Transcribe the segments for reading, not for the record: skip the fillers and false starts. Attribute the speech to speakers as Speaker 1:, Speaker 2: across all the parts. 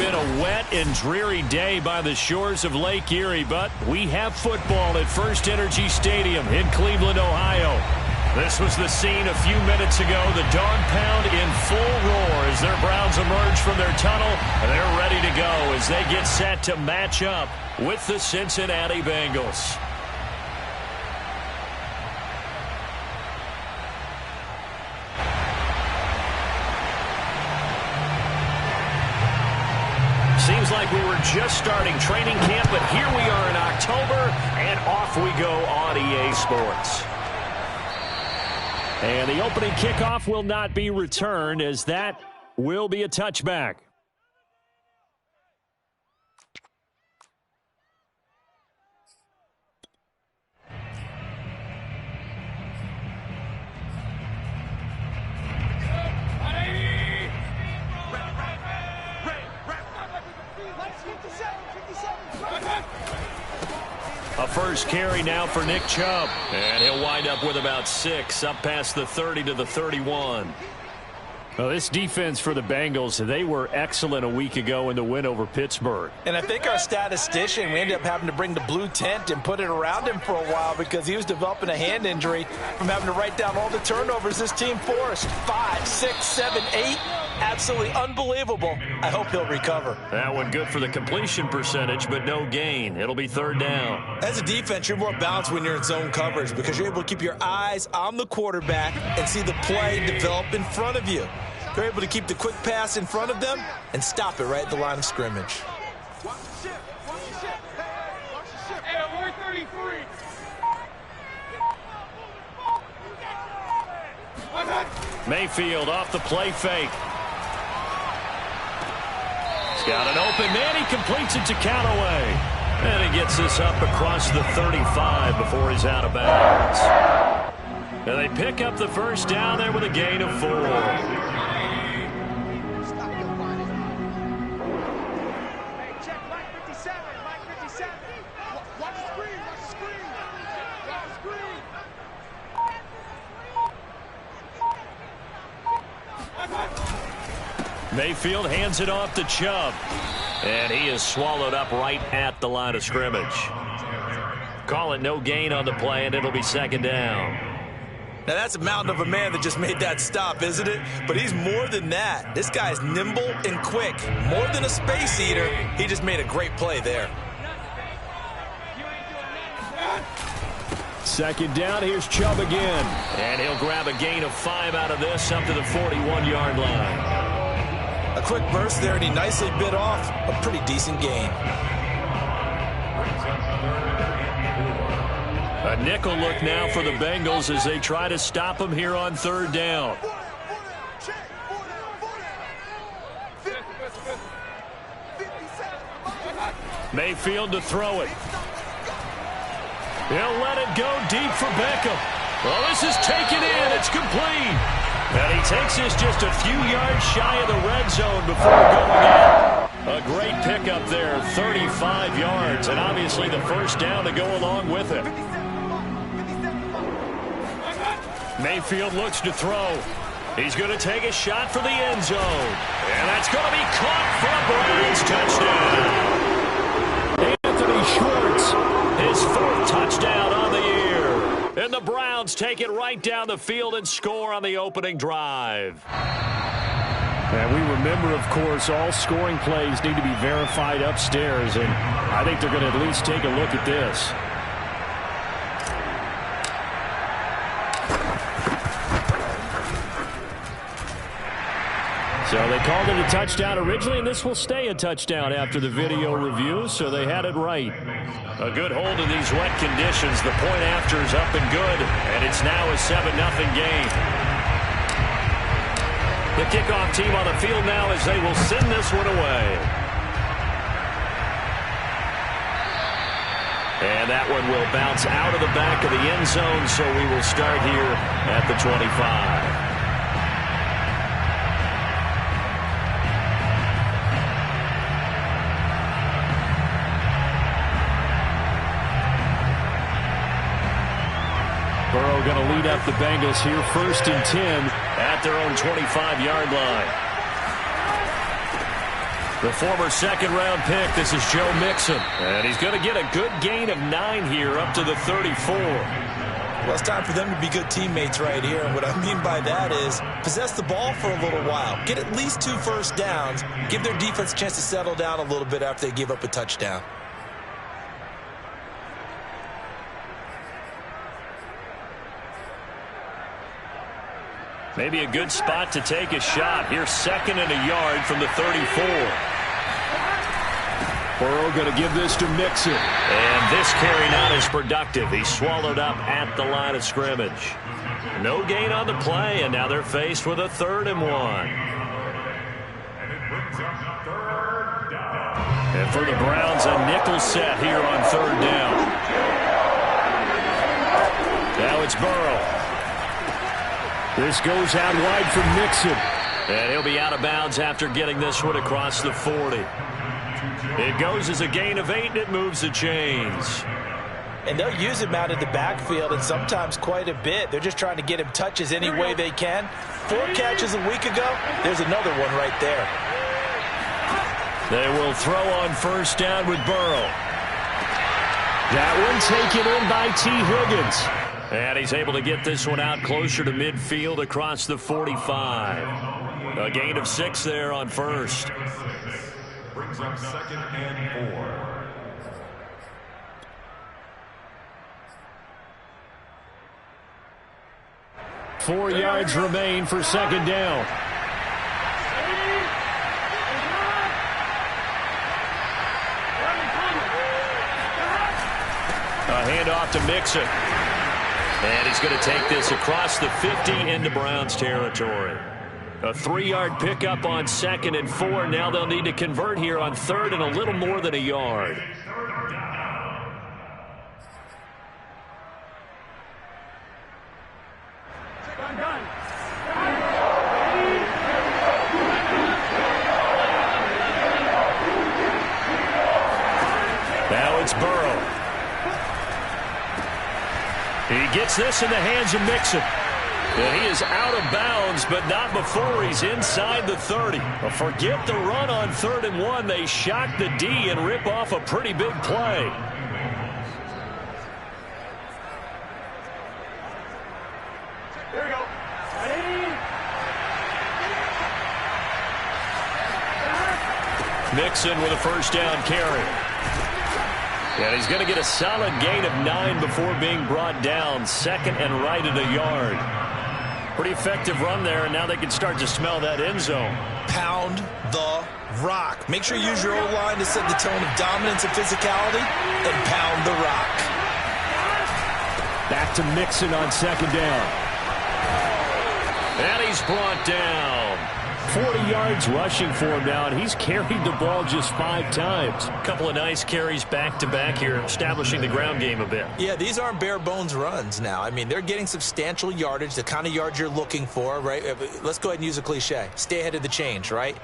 Speaker 1: been a wet and dreary day by the shores of Lake Erie, but we have football at First Energy Stadium in Cleveland, Ohio. This was the scene a few minutes ago. The dog pound in full roar as their Browns emerge from their tunnel. They're ready to go as they get set to match up with the Cincinnati Bengals. Seems like we were just starting training camp, but here we are in October, and off we go on EA Sports. And the opening kickoff will not be returned, as that will be a touchback. A first carry now for Nick Chubb. And he'll wind up with about 6, up past the 30 to the 31. Well, this defense for the Bengals, they were excellent a week ago in the win over Pittsburgh.
Speaker 2: And I think our statistician, we ended up having to bring the blue tent and put it around him for a while because he was developing a hand injury from having to write down all the turnovers this team forced. 5, 6, 7, 8. Absolutely unbelievable. I hope he'll recover.
Speaker 1: That one good for the completion percentage, but no gain. It'll be third down.
Speaker 2: As a defense, you're more balanced when you're in zone coverage because you're able to keep your eyes on the quarterback and see the play develop in front of you. You're able to keep the quick pass in front of them and stop it right at the line of scrimmage.
Speaker 1: Mayfield off the play fake. He's got an open man. He completes it to Callaway. And he gets this up across the 35 before he's out of bounds. And they pick up the first down there with a gain of 4. Mayfield hands it off to Chubb. And he is swallowed up right at the line of scrimmage. Call it no gain on the play, and it'll be second down.
Speaker 2: Now that's a mountain of a man that just made that stop, isn't it? But he's more than that. This guy's nimble and quick. More than a space eater, he just made a great play there.
Speaker 1: Second down, here's Chubb again. And he'll grab a gain of 5 out of this up to the 41-yard line.
Speaker 2: A quick burst there, and he nicely bit off a pretty decent gain.
Speaker 1: A nickel look now for the Bengals as they try to stop him here on third down. Mayfield to throw it. He'll let it go deep for Beckham. Well, this is taken in. It's complete. And he takes this just a few yards shy of the red zone before going in. A great pickup there, 35 yards, and obviously the first down to go along with it. Mayfield looks to throw. He's going to take a shot for the end zone. And that's going to be caught for a Browns touchdown. Anthony Schwartz, his 4th touchdown on the year. And the Browns take it right down the field and score on the opening drive. And we remember, of course, all scoring plays need to be verified upstairs, and I think they're going to at least take a look at this. So they called it a touchdown originally, and this will stay a touchdown after the video review, so they had it right. A good hold in these wet conditions. The point after is up and good, and it's now a 7-0 game. The kickoff team on the field now as they will send this one away. And that one will bounce out of the back of the end zone, so we will start here at the 25. Burrow going to lead up the Bengals here, 1st and 10 at their own 25-yard line. The former second-round pick, this is Joe Mixon. And he's going to get a good gain of 9 here up to the 34.
Speaker 2: Well, it's time for them to be good teammates right here. And what I mean by that is possess the ball for a little while. Get at least 2 first downs. Give their defense a chance to settle down a little bit after they give up a touchdown.
Speaker 1: Maybe a good spot to take a shot. Here's 2nd and a yard from the 34. Burrow going to give this to Mixon. And this carry not as productive. He's swallowed up at the line of scrimmage. No gain on the play, and now they're faced with a 3rd and 1. And for the Browns, a nickel set here on 3rd down. Now it's Burrow. This goes out wide for Mixon. And he'll be out of bounds after getting this one across the 40. It goes as a gain of 8, and it moves the chains.
Speaker 2: And they'll use him out in the backfield, and sometimes quite a bit. They're just trying to get him touches any way they can. 4 catches a week ago. There's another one right there.
Speaker 1: They will throw on 1st down with Burrow. That one taken in by T. Higgins. And he's able to get this one out closer to midfield across the 45. A gain of 6 there on 1st.
Speaker 3: Brings up 2nd and 4.
Speaker 1: 4 yards remain for 2nd down. A handoff to Mixon. And he's going to take this across the 50 into Browns territory. A 3-yard pickup on 2nd and 4. Now they'll need to convert here on 3rd and a little more than a yard. Now it's Burrow. He gets this in the hands of Mixon. And he is out of bounds, but not before he's inside the 30. Well, forget the run on 3rd and 1. They shock the D and rip off a pretty big play.
Speaker 3: Here we go.
Speaker 1: Mixon with a 1st down carry. And he's going to get a solid gain of 9 before being brought down. 2nd and right at a yard. Pretty effective run there, and now they can start to smell that end zone.
Speaker 2: Pound the rock. Make sure you use your O-line to set the tone of dominance and physicality, and pound the rock.
Speaker 1: Back to Mixon on 2nd down. And he's brought down. 40 yards rushing for him now, and he's carried the ball just 5 times. A couple of nice carries back-to-back here, establishing the ground game a bit.
Speaker 2: Yeah, these aren't bare-bones runs now. I mean, they're getting substantial yardage, the kind of yards you're looking for, right? Let's go ahead and use a cliche. Stay ahead of the change, right?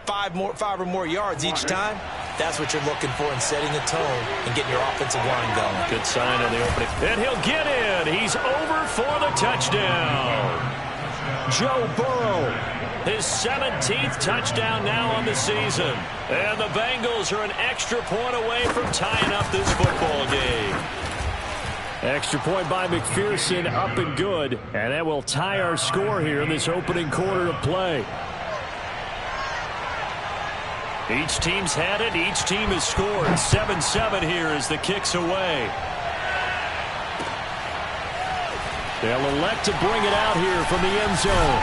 Speaker 2: 5 or more yards each time, that's what you're looking for in setting a tone and getting your offensive line going.
Speaker 1: Good sign on the opening. And he'll get in. He's over for the touchdown. Joe Burrow, his 17th touchdown now on the season. And the Bengals are an extra point away from tying up this football game. Extra point by McPherson, up and good. And that will tie our score here in this opening quarter of play. Each team's had it. Each team has scored. 7-7 here as the kick's away. They'll elect to bring it out here from the end zone.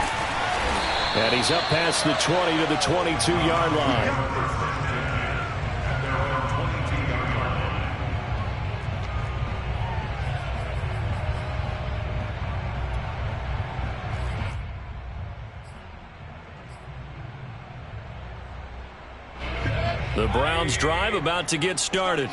Speaker 1: And he's up past the 20 to the 22-yard line. The Browns drive about to get started.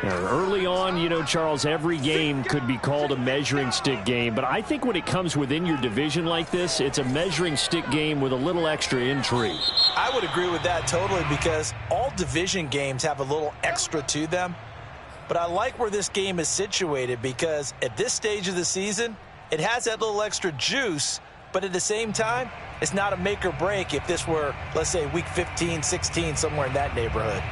Speaker 1: Early on, you know, Charles, every game could be called a measuring stick game. But I think when it comes within your division like this, it's a measuring stick game with a little extra intrigue.
Speaker 2: I would agree with that totally, because all division games have a little extra to them. But I like where this game is situated, because at this stage of the season, it has that little extra juice. But at the same time, It's not a make or break if this were, let's say, week 15, 16, somewhere in that neighborhood.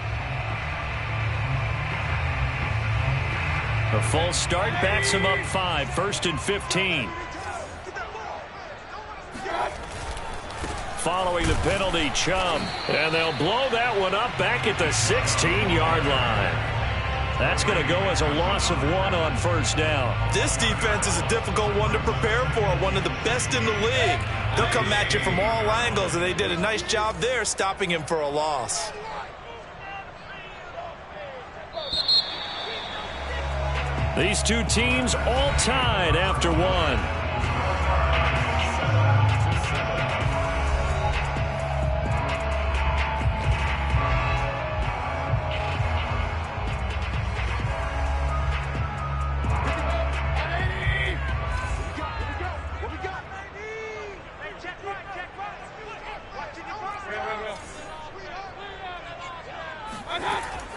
Speaker 1: A false start backs him up 5, 1st and 15. Following the penalty, Chubb. And they'll blow that one up back at the 16-yard line. That's going to go as a loss of 1 on 1st down.
Speaker 2: This defense is a difficult one to prepare for, one of the best in the league. They'll come at you from all angles, and they did a nice job there stopping him for a loss.
Speaker 1: These two teams all tied after 1.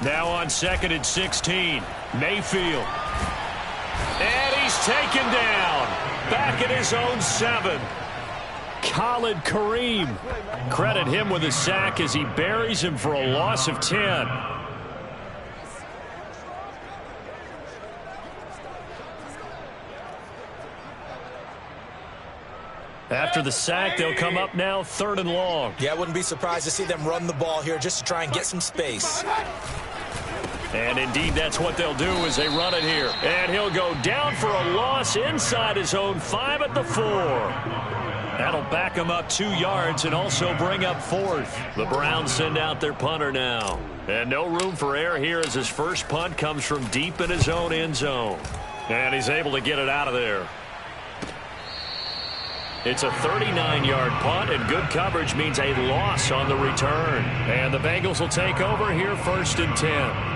Speaker 1: Now on 2nd and 16, Mayfield. And he's taken down. Back at his own 7. Khalid Kareem. Credit him with a sack as he buries him for a loss of 10. After the sack, they'll come up now 3rd and long.
Speaker 2: Yeah, I wouldn't be surprised to see them run the ball here just to try and get some space.
Speaker 1: And indeed, that's what they'll do as they run it here. And he'll go down for a loss inside his own 5 at the 4. That'll back him up 2 yards and also bring up 4th. The Browns send out their punter now. And no room for error here as his first punt comes from deep in his own end zone. And he's able to get it out of there. It's a 39-yard punt, and good coverage means a loss on the return. And the Bengals will take over here 1st and 10.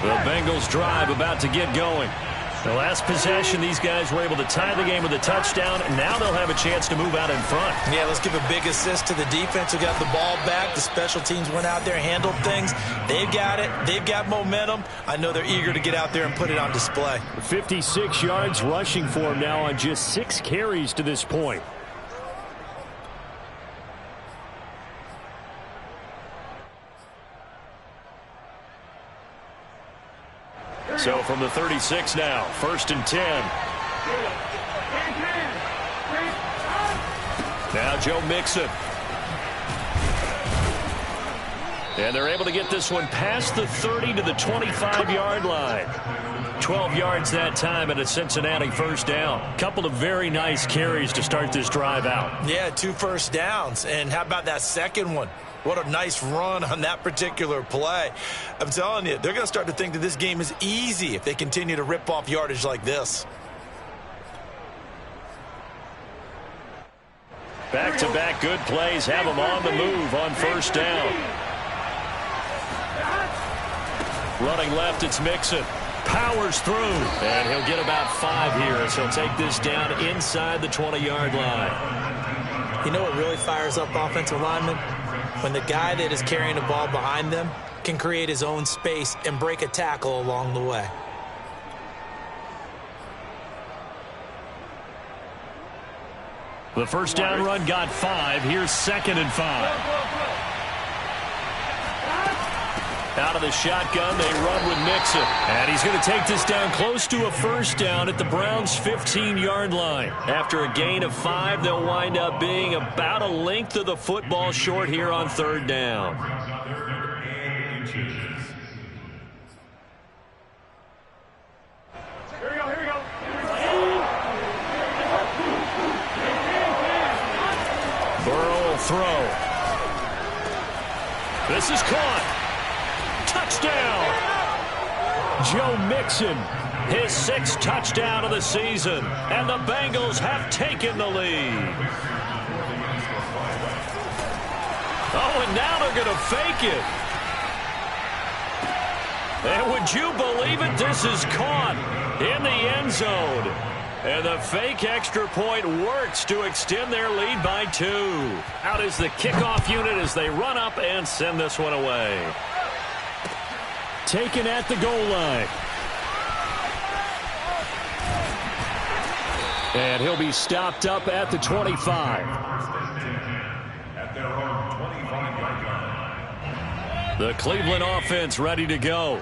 Speaker 1: The Bengals drive about to get going. The last possession, these guys were able to tie the game with a touchdown, and now they'll have a chance to move out in front.
Speaker 2: Yeah, let's give a big assist to the defense who got the ball back. The special teams went out there, handled things. They've got it. They've got momentum. I know they're eager to get out there and put it on display.
Speaker 1: 56 yards rushing for him now on just 6 carries to this point. So from the 36 now, 1st and 10. Now Joe Mixon. And they're able to get this one past the 30 to the 25-yard line. 12 yards that time and a Cincinnati 1st down. Couple of very nice carries to start this drive out.
Speaker 2: Yeah, 2 first downs. And how about that second one? What a nice run on that particular play. I'm telling you, they're going to start to think that this game is easy if they continue to rip off yardage like this.
Speaker 1: Back-to-back good plays have them on the move on 1st down. Running left, it's Mixon. Powers through, and he'll get about 5 here as he'll take this down inside the 20-yard line.
Speaker 2: You know what really fires up offensive linemen? When the guy that is carrying the ball behind them can create his own space and break a tackle along the way.
Speaker 1: The 1st down run got 5. Here's 2nd and 5. Out of the shotgun, they run with Mixon. And he's going to take this down close to a 1st down at the Browns' 15-yard line. After a gain of 5, they'll wind up being about a length of the football short here on 3rd down.
Speaker 3: Here we go.
Speaker 1: Burrow will throw. This is caught. Touchdown! Joe Mixon, his 6th touchdown of the season, and the Bengals have taken the lead. Oh, and now they're going to fake it. And would you believe it? This is caught in the end zone. And the fake extra point works to extend their lead by 2. Out is the kickoff unit as they run up and send this one away. taken at the goal line. And he'll be stopped up at the 25.
Speaker 3: At their own 25-yard line.
Speaker 1: The Cleveland offense ready to go.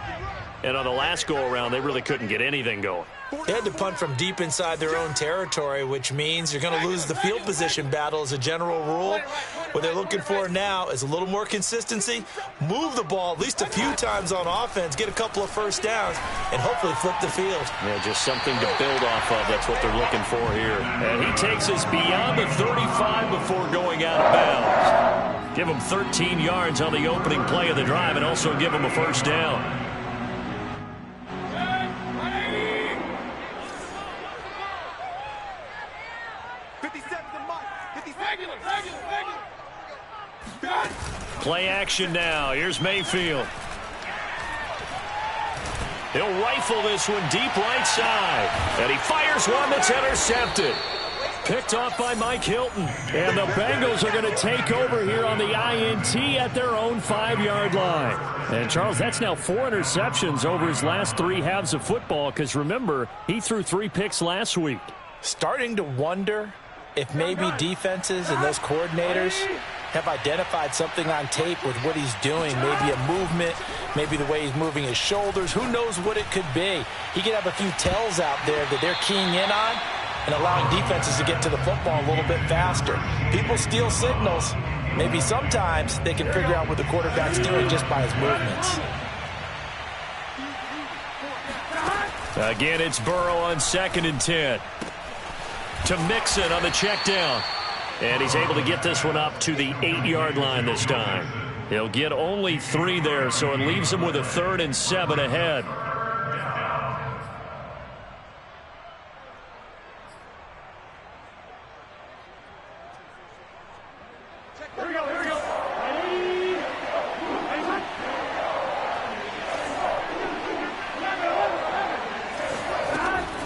Speaker 1: And on the last go-around, they really couldn't get anything going.
Speaker 2: They had to punt from deep inside their own territory, which means you're going to lose the field position battle as a general rule. What they're looking for now is a little more consistency, move the ball at least a few times on offense, get a couple of first downs, and hopefully flip the field.
Speaker 1: Yeah, just something to build off of. That's what they're looking for here. And he takes us beyond the 35 before going out of bounds. Give him 13 yards on the opening play of the drive and also give him a first down. Play action now. Here's Mayfield. He'll rifle this one deep right side. And he fires one that's intercepted. Picked off by Mike Hilton. And the Bengals are going to take over here on the INT at their own 5-yard line. And, Charles, that's now 4 interceptions over his last 3 halves of football because, remember, he threw 3 picks last week.
Speaker 2: Starting to wonder if maybe defenses and those coordinators have identified something on tape with what he's doing. Maybe a movement, maybe the way he's moving his shoulders. Who knows what it could be? He could have a few tells out there that they're keying in on and allowing defenses to get to the football a little bit faster. People steal signals. Maybe sometimes they can figure out what the quarterback's doing just by his movements.
Speaker 1: Again, it's Burrow on 2nd and 10. To Mixon on the check down. And he's able to get this one up to the 8-yard line this time. He'll get only 3 there, so it leaves him with a 3rd and 7 ahead.
Speaker 3: Here we go.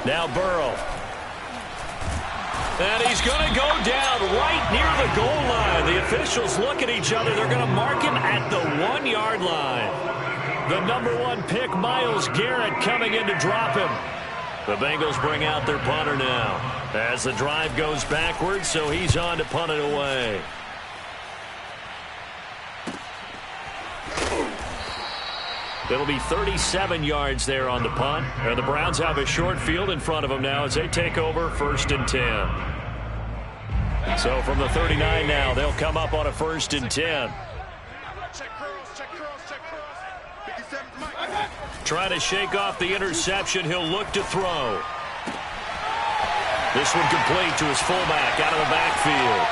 Speaker 1: Now Burrow. And he's going to go down right near the goal line. The officials look at each other. They're going to mark him at the 1-yard line. The number 1 pick, Myles Garrett, coming in to drop him. The Bengals bring out their punter now as the drive goes backwards, so he's on to punt it away. It'll be 37 yards there on the punt. And the Browns have a short field in front of them now as they take over 1st and 10. So from the 39 now, they'll come up on a 1st and 10. Trying to shake off the interception. He'll look to throw. This one complete to his fullback out of the backfield.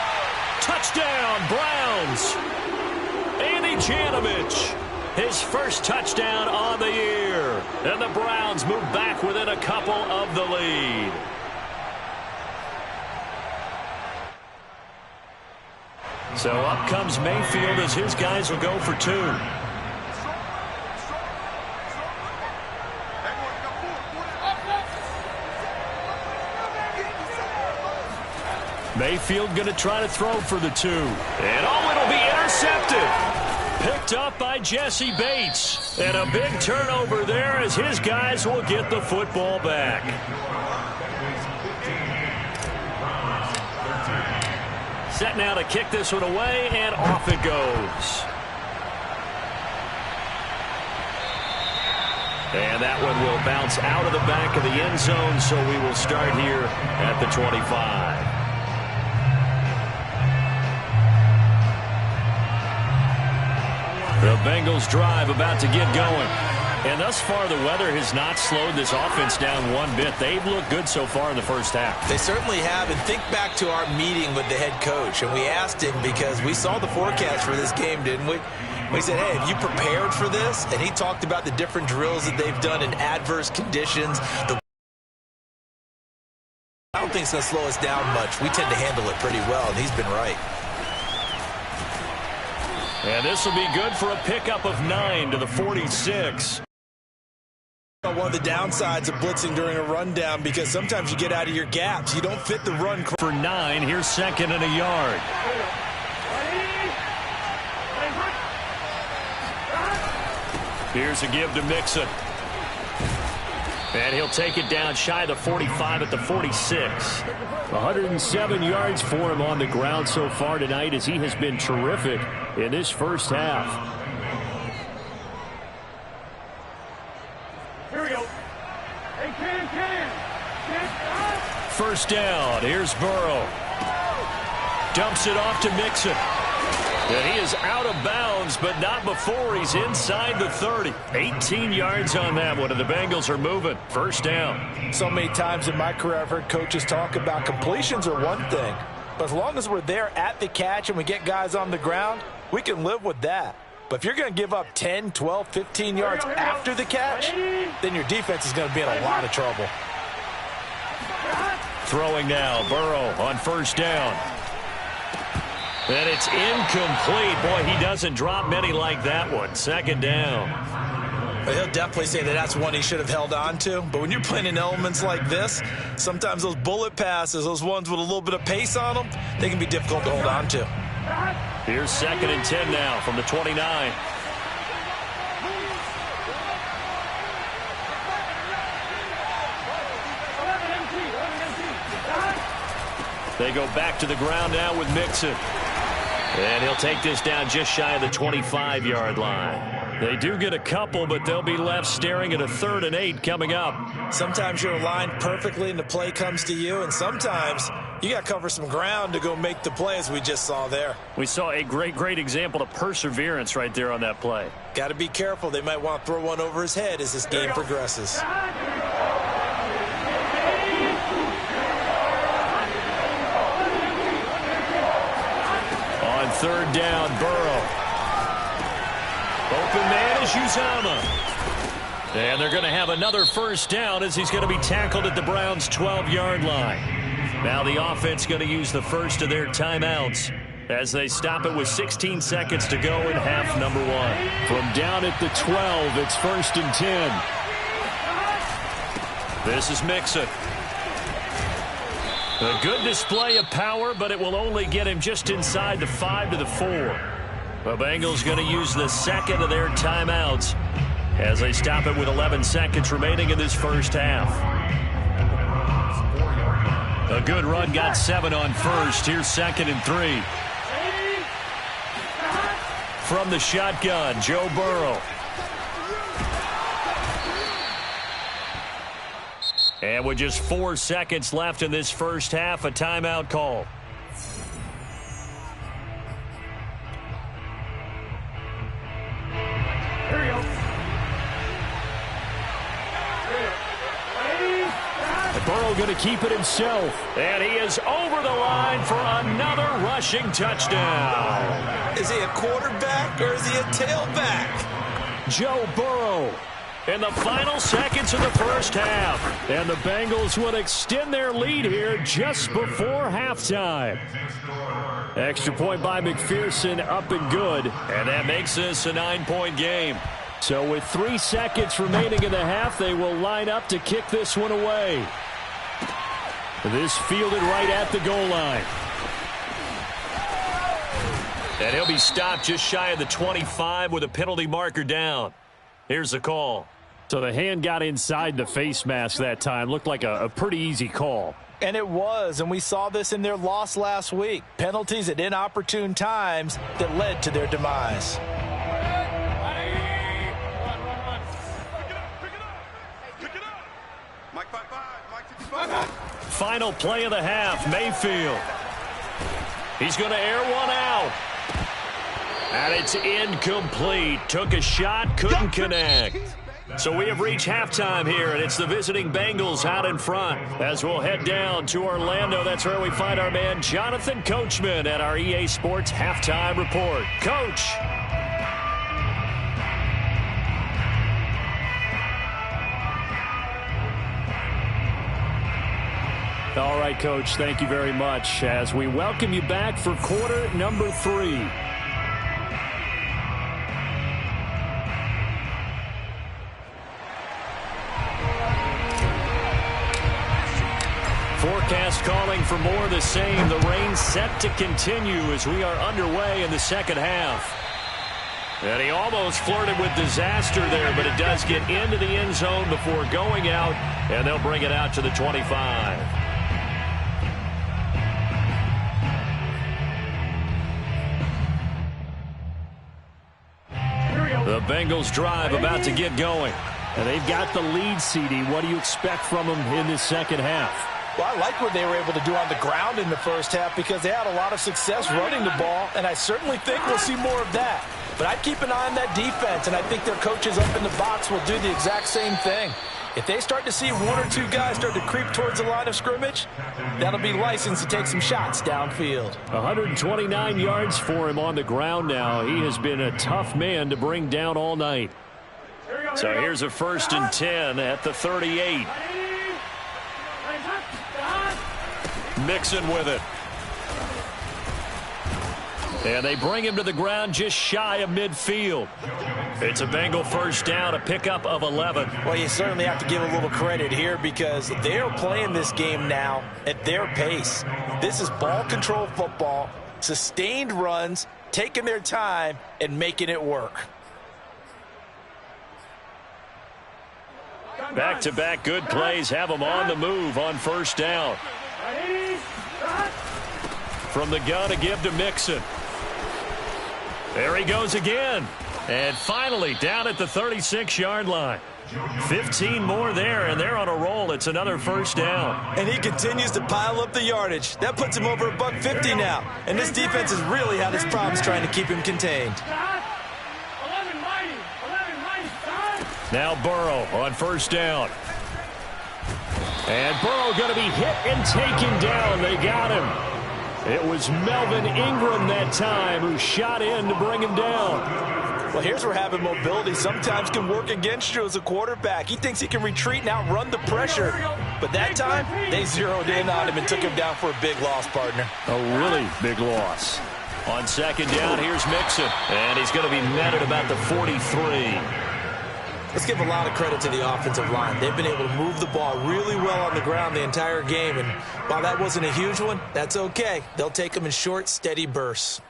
Speaker 1: Touchdown, Browns. Andy Janovich. His first touchdown on the year. And the Browns move back within a couple of the lead. So up comes Mayfield as his guys will go for 2. Mayfield going to try to throw for the 2. And it'll be intercepted. Picked up by Jesse Bates. And a big turnover there as his guys will get the football back. Set now to kick this one away, and off it goes. And that one will bounce out of the back of the end zone, so we will start here at the 25. The Bengals drive about to get going. And thus far, the weather has not slowed this offense down one bit. They've looked good so far in the first half.
Speaker 2: They certainly have. And think back to our meeting with the head coach. And we asked him because we saw the forecast for this game, didn't we? We said, hey, have you prepared for this? And he talked about the different drills that they've done in adverse conditions. I don't think it's going to slow us down much. We tend to handle it pretty well, and he's been right.
Speaker 1: And this will be good for a pickup of 9 to the 46.
Speaker 2: One of the downsides of blitzing during a rundown, because sometimes you get out of your gaps. You don't fit the run.
Speaker 1: For 9, here's 2nd and a yard. Here's a give to Mixon. And he'll take it down shy of the 45 at the 46. 107 yards for him on the ground so far tonight as he has been terrific in this first half.
Speaker 3: Here we go. Hey, can.
Speaker 1: First down. Here's Burrow. Dumps it off to Mixon. And he is out of bounds, but not before he's inside the 30. 18 yards on that one, and the Bengals are moving. First down.
Speaker 2: So many times in my career I've heard coaches talk about completions are one thing, but as long as we're there at the catch and we get guys on the ground, we can live with that. But if you're going to give up 10, 12, 15 yards after the catch, then your defense is going to be in a lot of trouble.
Speaker 1: Throwing now, Burrow on first down. And it's incomplete. Boy, he doesn't drop many like that one. Second down.
Speaker 2: Well, he'll definitely say that that's one he should have held on to. But when you're playing in elements like this, sometimes those bullet passes, those ones with a little bit of pace on them, they can be difficult to hold on to.
Speaker 1: Here's 2nd and 10 now from the 29. They go back to the ground now with Mixon. And he'll take this down just shy of the 25-yard line. They do get a couple, but they'll be left staring at a 3rd and 8 coming up.
Speaker 2: Sometimes you're aligned perfectly and the play comes to you, and sometimes you got to cover some ground to go make the play, as we just saw there.
Speaker 1: We saw a great example of perseverance right there on that play.
Speaker 2: Got to be careful. They might want to throw one over his head as this game progresses.
Speaker 1: On 3rd down, Burrow. Open man is Uzomah. And they're going to have another first down as he's going to be tackled at the Browns' 12-yard line. Now the offense going to use the first of their timeouts as they stop it with 16 seconds to go in half number 1. From down at the 12, it's 1st and 10. This is Mixon. A good display of power, but it will only get him just inside the 5 to the 4. The Bengals going to use the second of their timeouts as they stop it with 11 seconds remaining in this first half. A good run got 7 on first. Here's 2nd and 3. From the shotgun, Joe Burrow. And with just 4 seconds left in this first half, a timeout call.
Speaker 3: Here we go.
Speaker 1: Burrow going to keep it himself. And he is over the line for another rushing touchdown.
Speaker 2: Is he a quarterback or is he a tailback?
Speaker 1: Joe Burrow in the final seconds of the first half. And the Bengals will extend their lead here just before halftime. Extra point by McPherson, up and good. And that makes this a 9-point game. So with 3 seconds remaining in the half, they will line up to kick this one away. This fielded right at the goal line. And he'll be stopped just shy of the 25 with a penalty marker down. Here's the call. So the hand got inside the face mask that time. Looked like a pretty easy call.
Speaker 2: And it was, and we saw this in their loss last week. Penalties at inopportune times that led to their demise.
Speaker 1: Final play of the half, Mayfield. He's going to air one out. And it's incomplete. Took a shot, couldn't connect. So we have reached halftime here, and it's the visiting Bengals out in front. As we'll head down to Orlando, that's where we find our man Jonathan Coachman at our EA Sports Halftime Report. Coach. All right, Coach, thank you very much as we welcome you back for quarter number 3. Forecast calling for more of the same. The rain set to continue as we are underway in the second half. And he almost flirted with disaster there, but it does get into the end zone before going out, and they'll bring it out to the 25. The Bengals drive about to get going.
Speaker 4: And they've got the lead, CD. What do you expect from them in this second half?
Speaker 2: Well, I like what they were able to do on the ground in the first half because they had a lot of success running the ball, and I certainly think we'll see more of that. But I'd keep an eye on that defense, and I think their coaches up in the box will do the exact same thing. If they start to see one or two guys start to creep towards the line of scrimmage, that'll be licensed to take some shots downfield.
Speaker 4: 129 yards for him on the ground now. He has been a tough man to bring down all night.
Speaker 1: So here's a 1st and 10 at the 38. Mixon with it. And they bring him to the ground just shy of midfield. It's a Bengal 1st down, a pickup of 11.
Speaker 2: Well, you certainly have to give a little credit here because they're playing this game now at their pace. This is ball control football, sustained runs, taking their time, and making it work.
Speaker 1: Back-to-back good plays have them on the move on 1st down. From the gun, a give to Mixon. There he goes again. And finally down at the 36-yard line. 15 more there, and they're on a roll. It's another 1st down.
Speaker 2: And he continues to pile up the yardage. That puts him over $150 now. And this defense has really had its problems trying to keep him contained.
Speaker 1: Now Burrow on 1st down. And Burrow going to be hit and taken down. They got him. It was Melvin Ingram that time who shot in to bring him down.
Speaker 2: Well, here's where having mobility sometimes can work against you as a quarterback. He thinks he can retreat and outrun the pressure. But that time, they zeroed in on him and took him down for a big loss, partner.
Speaker 1: A really big loss. On 2nd down, here's Mixon. And he's going to be met at about the 43.
Speaker 2: Let's give a lot of credit to the offensive line. They've been able to move the ball really well on the ground the entire game. And while that wasn't a huge one, that's okay. They'll take them in short, steady bursts.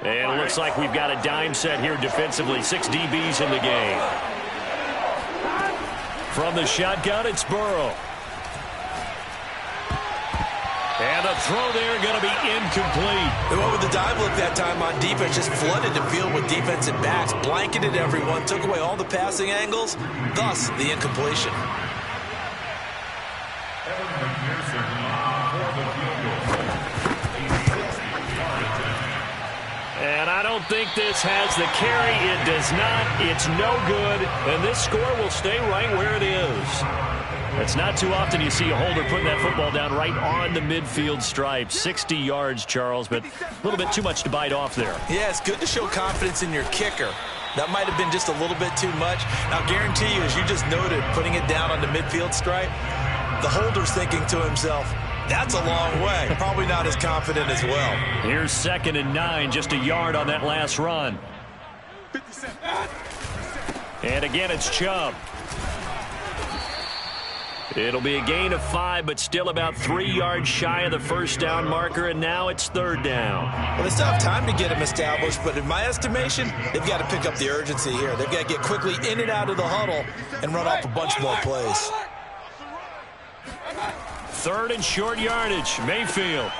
Speaker 1: And it looks like we've got a dime set here defensively. 6 DBs in the game. From the shotgun, it's Burrow. And the throw there going to be incomplete.
Speaker 2: They went with the dive look that time on defense. Just flooded the field with defensive backs. Blanketed everyone. Took away all the passing angles. Thus, the incompletion.
Speaker 1: And I don't think this has the carry. It does not. It's no good. And this score will stay right where it is. It's not too often you see a holder putting that football down right on the midfield stripe. 60 yards, Charles, but a little bit too much to bite off there.
Speaker 2: Yeah, it's good to show confidence in your kicker. That might have been just a little bit too much. Now, guarantee you, as you just noted, putting it down on the midfield stripe, the holder's thinking to himself, that's a long way. Probably not as confident as well.
Speaker 1: Here's 2nd and 9, just a yard on that last run. And again, it's Chubb. It'll be a gain of 5, but still about 3 yards shy of the 1st down marker, and now it's 3rd down.
Speaker 2: Well, they still have time to get him established, but in my estimation, they've got to pick up the urgency here. They've got to get quickly in and out of the huddle and run off a bunch more plays.
Speaker 1: 3rd and short yardage, Mayfield.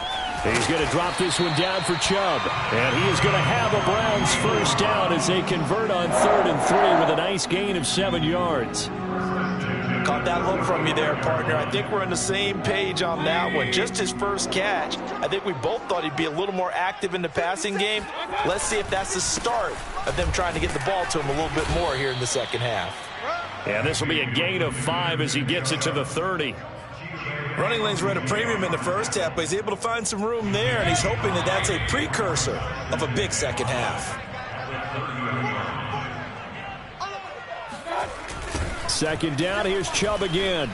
Speaker 1: He's going to drop this one down for Chubb. And he is going to have a Browns 1st down as they convert on 3rd and 3 with a nice gain of 7 yards.
Speaker 2: Caught that look from you there, partner. I think we're on the same page on that one. Just his first catch. I think we both thought he'd be a little more active in the passing game. Let's see if that's the start of them trying to get the ball to him a little bit more here in the second half.
Speaker 1: Yeah, this will be a gain of 5 as he gets it to the 30.
Speaker 2: Running lanes were at a premium in the first half, but he's able to find some room there, and he's hoping that that's a precursor of a big second half.
Speaker 4: 2nd down, here's Chubb again.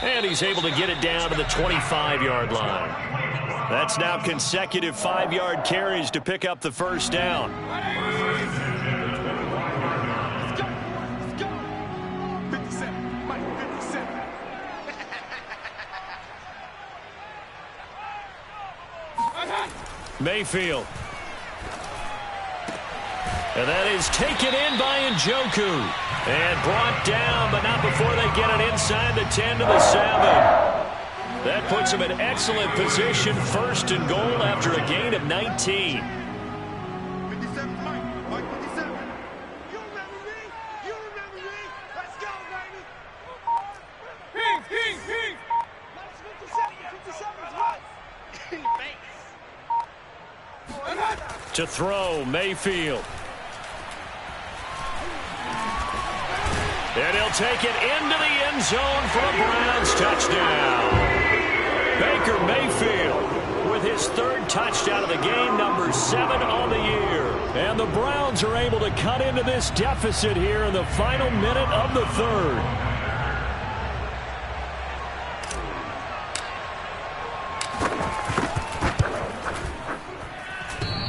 Speaker 1: And he's able to get it down to the 25-yard line. That's now consecutive 5-yard carries to pick up the 1st down.
Speaker 4: Mayfield. And that is taken in by Njoku. And brought down, but not before they get it inside the 10 to the 7. That puts them in excellent position, first and goal after a gain of 19. To throw, Mayfield. And he'll take it into the end zone for a Browns touchdown. Baker Mayfield with his third touchdown of the game, number 7 on the year. And the Browns are able to cut into this deficit here in the final minute of the third.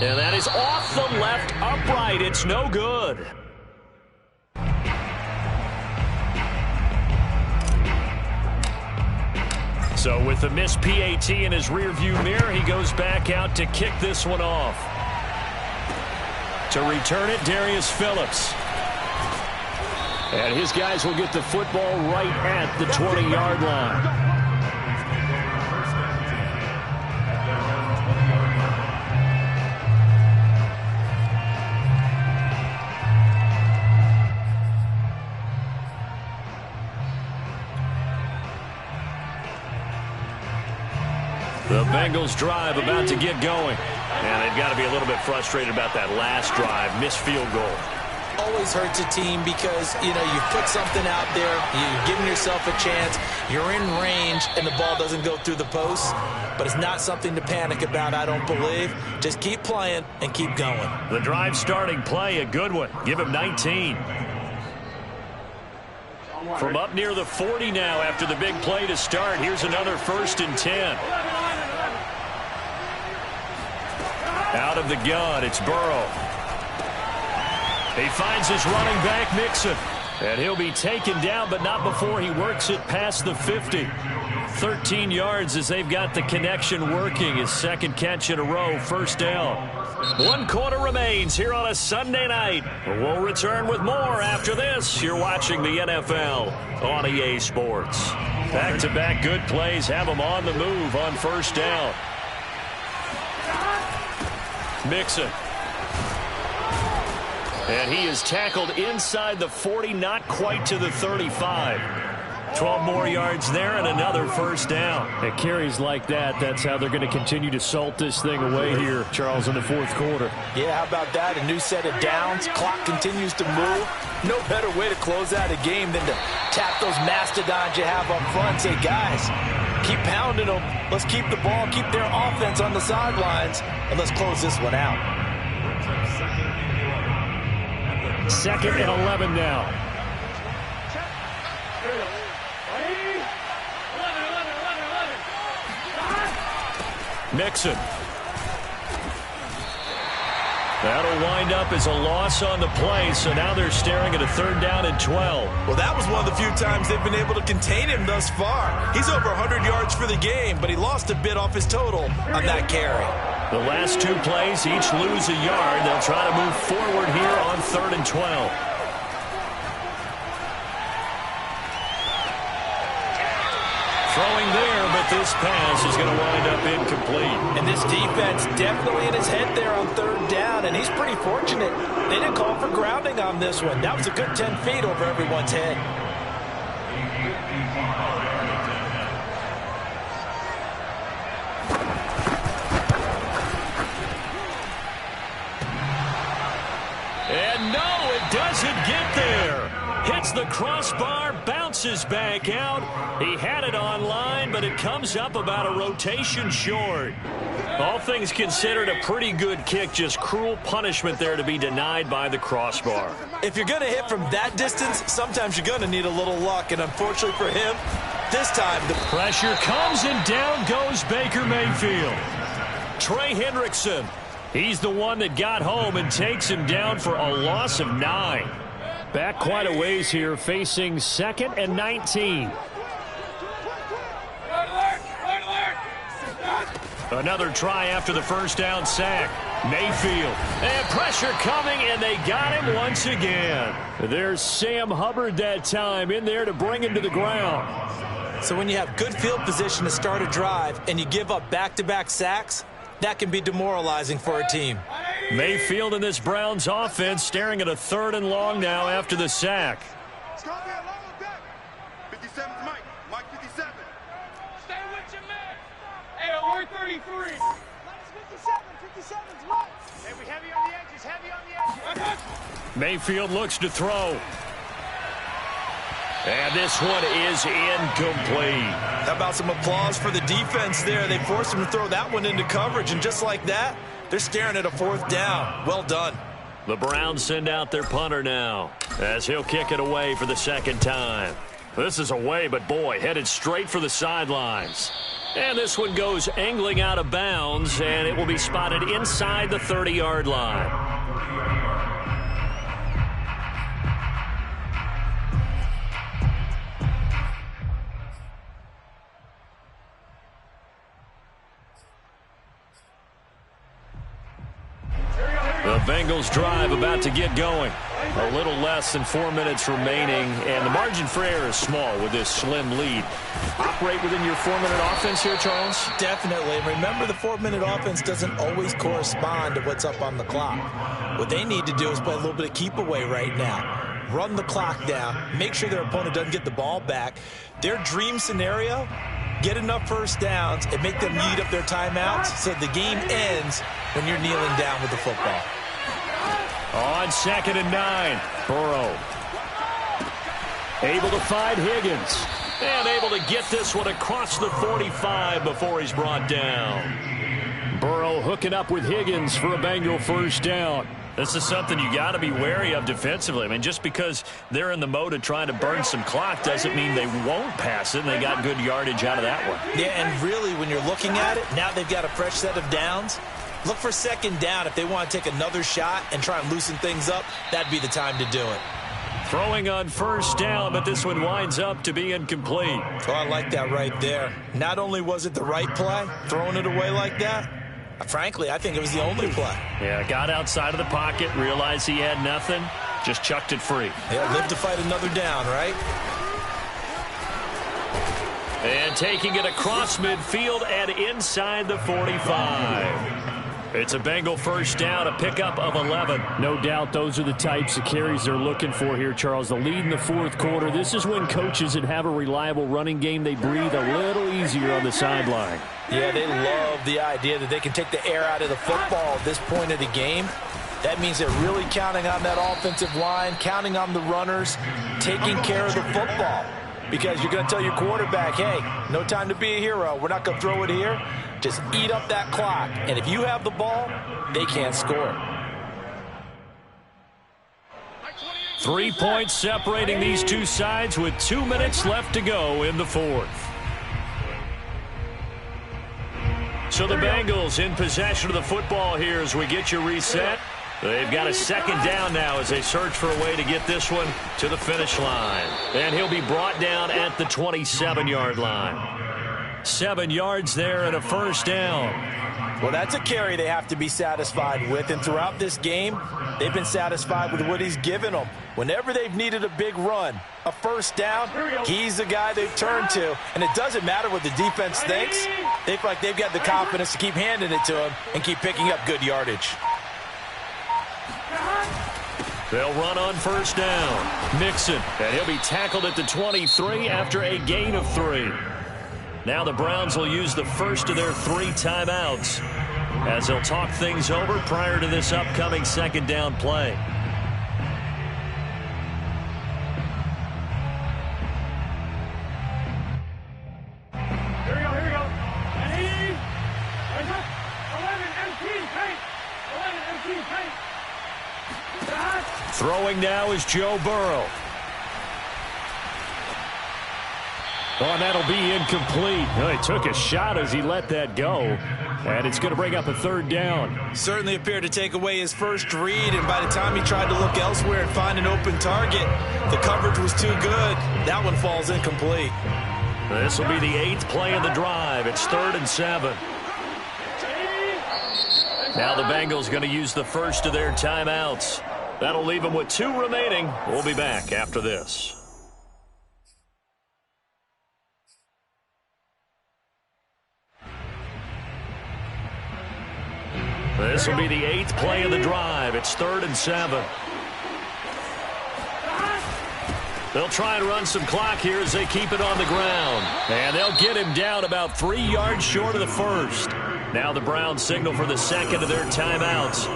Speaker 4: And that is off the left upright. It's no good. So with the missed PAT in his rearview mirror, he goes back out to kick this one off. To return it, Darius Phillips. And his guys will get the football right at the 20-yard line. The Bengals drive about to get going. And they've got to be a little bit frustrated about that last drive. Missed field goal.
Speaker 2: Always hurts a team because, you've put something out there. You've given yourself a chance. You're in range, and the ball doesn't go through the posts. But it's not something to panic about, I don't believe. Just keep playing and keep going.
Speaker 4: The drive starting play, a good one. Give him 19. From up near the 40 now after the big play to start. Here's another 1st and 10. Out of the gun, it's Burrow. He finds his running back, Mixon. And he'll be taken down, but not before he works it past the 50. 13 yards as they've got the connection working. His second catch in a row, first down. 1 quarter remains here on a Sunday night. We'll return with more after this. You're watching the NFL on EA Sports. Back-to-back good plays have them on the move on first down. Mixon. And he is tackled inside the 40, not quite to the 35. 12 more yards there and another first down. At carries like that, that's how they're going to continue to salt this thing away here, Charles, in the fourth quarter.
Speaker 2: Yeah, how about that? A new set of downs. Clock continues to move. No better way to close out a game than to tap those mastodons you have up front. Say, guys, keep pounding them. Let's keep the ball, keep their offense on the sidelines, and let's close this one out.
Speaker 4: 2nd and 11 now. Mixon. That'll wind up as a loss on the play, so now they're staring at a 3rd down and 12.
Speaker 2: Well, that was one of the few times they've been able to contain him thus far. He's over 100 yards for the game, but he lost a bit off his total on that carry.
Speaker 4: The last 2 plays each lose a yard. They'll try to move forward here on 3rd and 12. Throwing there, but this pass is going to wind up incomplete.
Speaker 2: And this defense definitely in his head there on 3rd down, and he's pretty fortunate. They didn't call for grounding on this one. That was a good 10 feet over everyone's head. And no, it doesn't get there.
Speaker 4: Hits the crossbar, bounces back out. He had it online, but it comes up about a rotation short. All things considered, a pretty good kick. Just cruel punishment there to be denied by the crossbar.
Speaker 2: If you're going to hit from that distance, sometimes you're going to need a little luck. And unfortunately for him, this time the
Speaker 4: pressure comes and down goes Baker Mayfield. Trey Hendrickson. He's the one that got home and takes him down for a loss of 9. Back quite a ways here, facing 2nd and 19.
Speaker 1: Another try after the first down sack. Mayfield. And pressure coming, and they got him once again. There's Sam Hubbard that time in there to bring him to the ground.
Speaker 2: So when you have good field position to start a drive and you give up back-to-back sacks, that can be demoralizing for a team.
Speaker 1: Mayfield in this Browns offense staring at a 3rd and long now after the sack.
Speaker 3: It's going to be a long day. 57's Mike. Mike 57. Stay with your man. Hey, we're 33. Minus 57. 57's Mike. Hey, we heavy on the edges. Heavy on the edges.
Speaker 1: Mayfield looks to throw. And this one is incomplete.
Speaker 2: How about some applause for the defense there? They forced him to throw that one into coverage, and just like that, they're staring at a 4th down. Well done.
Speaker 1: The Browns send out their punter now as he'll kick it away for the 2nd time. This is away, but boy, headed straight for the sidelines. And this one goes angling out of bounds, and it will be spotted inside the 30-yard line. The Bengals drive about to get going. A little less than 4 minutes remaining, and the margin for error is small with this slim lead. Operate within your 4-minute offense here, Charles?
Speaker 2: Definitely. Remember, the 4-minute offense doesn't always correspond to what's up on the clock. What they need to do is play a little bit of keep away right now. Run the clock down. Make sure their opponent doesn't get the ball back. Their dream scenario, get enough first downs and make them eat up their timeouts so the game ends when you're kneeling down with the football.
Speaker 1: On 2nd and 9, Burrow. Able to find Higgins. And able to get this one across the 45 before he's brought down. Burrow hooking up with Higgins for a Bengal first down. This is something you got to be wary of defensively. I mean, just because they're in the mode of trying to burn some clock doesn't mean they won't pass it, and they got good yardage out of that one.
Speaker 2: Yeah, and really, when you're looking at it, now they've got a fresh set of downs. Look for 2nd down. If they want to take another shot and try and loosen things up, that'd be the time to do it.
Speaker 1: Throwing on first down, but this one winds up to be incomplete.
Speaker 2: Oh, I like that right there. Not only was it the right play, throwing it away like that, frankly, I think it was the only play.
Speaker 1: Yeah, got outside of the pocket, realized he had nothing, just chucked it free.
Speaker 2: Yeah, live to fight another down, right?
Speaker 1: And taking it across midfield and inside the 45. It's a Bengal first down, a pickup of 11.
Speaker 4: No doubt those are the types of carries they're looking for here, Charles. The lead in the 4th quarter. This is when coaches that have a reliable running game, they breathe a little easier on the sideline.
Speaker 2: Yeah, they love the idea that they can take the air out of the football at this point of the game. That means they're really counting on that offensive line, counting on the runners, taking care of the football. Because you're going to tell your quarterback, hey, no time to be a hero. We're not going to throw it here. Just eat up that clock. And if you have the ball, they can't score.
Speaker 1: 3 points separating these two sides with 2 minutes left to go in the 4th. So the Bengals in possession of the football here as we get you reset. They've got a 2nd down now as they search for a way to get this one to the finish line. And he'll be brought down at the 27-yard line. 7 yards there and a first down.
Speaker 2: Well, that's a carry they have to be satisfied with. And throughout this game, they've been satisfied with what he's given them. Whenever they've needed a big run, a first down, he's the guy they've turned to. And it doesn't matter what the defense thinks. They feel like they've got the confidence to keep handing it to him and keep picking up good yardage.
Speaker 1: They'll run on first down. Mixon, and he'll be tackled at the 23 after a gain of 3. Now the Browns will use the first of their 3 timeouts as they'll talk things over prior to this upcoming 2nd down play.
Speaker 3: Here we go. And he... 11 empty paint. 11 empty paint.
Speaker 1: Throwing now is Joe Burrow. Oh, and that'll be incomplete. Oh, he took a shot as he let that go. And it's going to bring up a 3rd down.
Speaker 2: Certainly appeared to take away his first read, and by the time he tried to look elsewhere and find an open target, the coverage was too good. That one falls incomplete.
Speaker 1: This will be the 8th play of the drive. It's 3rd and 7. Now the Bengals going to use the first of their timeouts. That'll leave them with 2 remaining. We'll be back after this. This will be the 8th play of the drive. It's 3rd and 7. They'll try and run some clock here as they keep it on the ground. And they'll get him down about 3 yards short of the first. Now the Browns signal for the second of their timeouts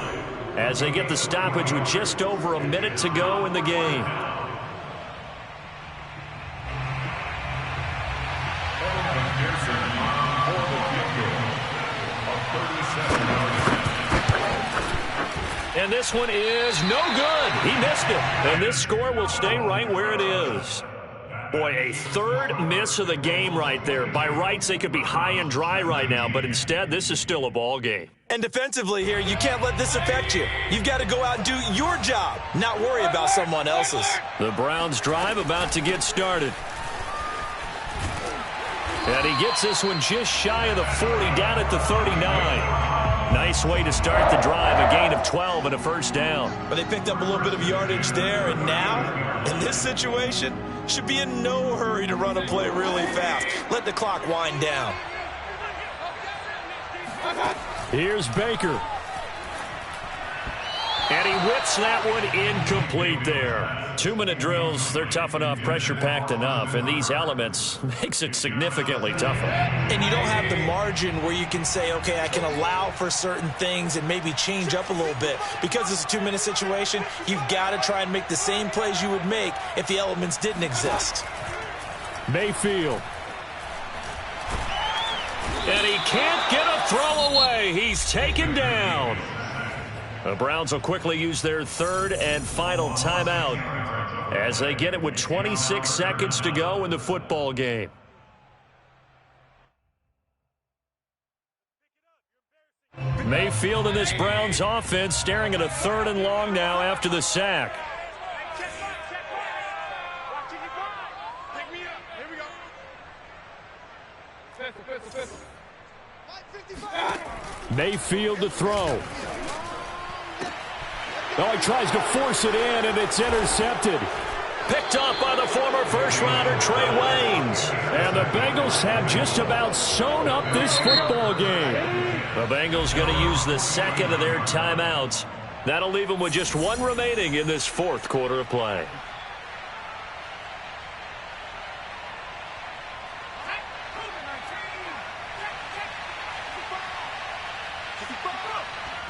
Speaker 1: as they get the stoppage with just over a minute to go in the game. And this one is no good. He missed it. And this score will stay right where it is. Boy, a 3rd miss of the game right there. By rights, they could be high and dry right now, but instead, this is still a ball game.
Speaker 2: And defensively here, you can't let this affect you. You've got to go out and do your job, not worry about someone else's.
Speaker 1: The Browns drive about to get started. And he gets this one just shy of the 40, down at the 39. Nice way to start the drive, a gain of 12 and a first down.
Speaker 2: But they picked up a little bit of yardage there, and now, in this situation, should be in no hurry to run a play really fast. Let the clock wind down.
Speaker 1: Here's Baker. And he whips that one incomplete there. 2-minute drills, they're tough enough, pressure-packed enough, and these elements makes it significantly tougher.
Speaker 2: And you don't have the margin where you can say, okay, I can allow for certain things and maybe change up a little bit. Because it's a 2-minute situation, you've got to try and make the same plays you would make if the elements didn't exist.
Speaker 1: Mayfield. And he can't get a throw away. He's taken down. The Browns will quickly use their 3rd and final timeout as they get it with 26 seconds to go in the football game. Mayfield and this Browns offense staring at a 3rd and long now after the sack. Mayfield to throw. Oh, he tries to force it in, and it's intercepted. Picked up by the former first-rounder Trey Waynes. And the Bengals have just about sewn up this football game. The Bengals going to use the second of their timeouts. That'll leave them with just 1 remaining in this 4th quarter of play.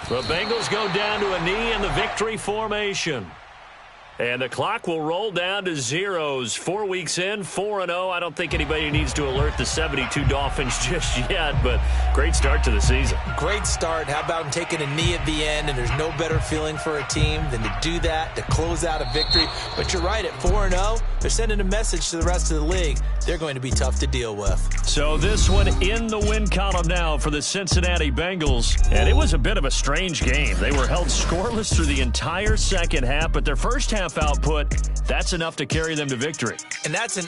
Speaker 1: The Bengals go down to a knee in the victory formation. And the clock will roll down to zeros. 4 weeks in, 4-0. I don't think anybody needs to alert the 72 Dolphins just yet, but great start to the season.
Speaker 2: Great start. How about taking a knee at the end, and there's no better feeling for a team than to do that, to close out a victory. But you're right, at 4-0, they're sending a message to the rest of the league. They're going to be tough to deal with.
Speaker 1: So this one in the win column now for the Cincinnati Bengals. And it was a bit of a strange game. They were held scoreless through the entire second half, but their first half output, that's enough to carry them to victory.
Speaker 2: And that's an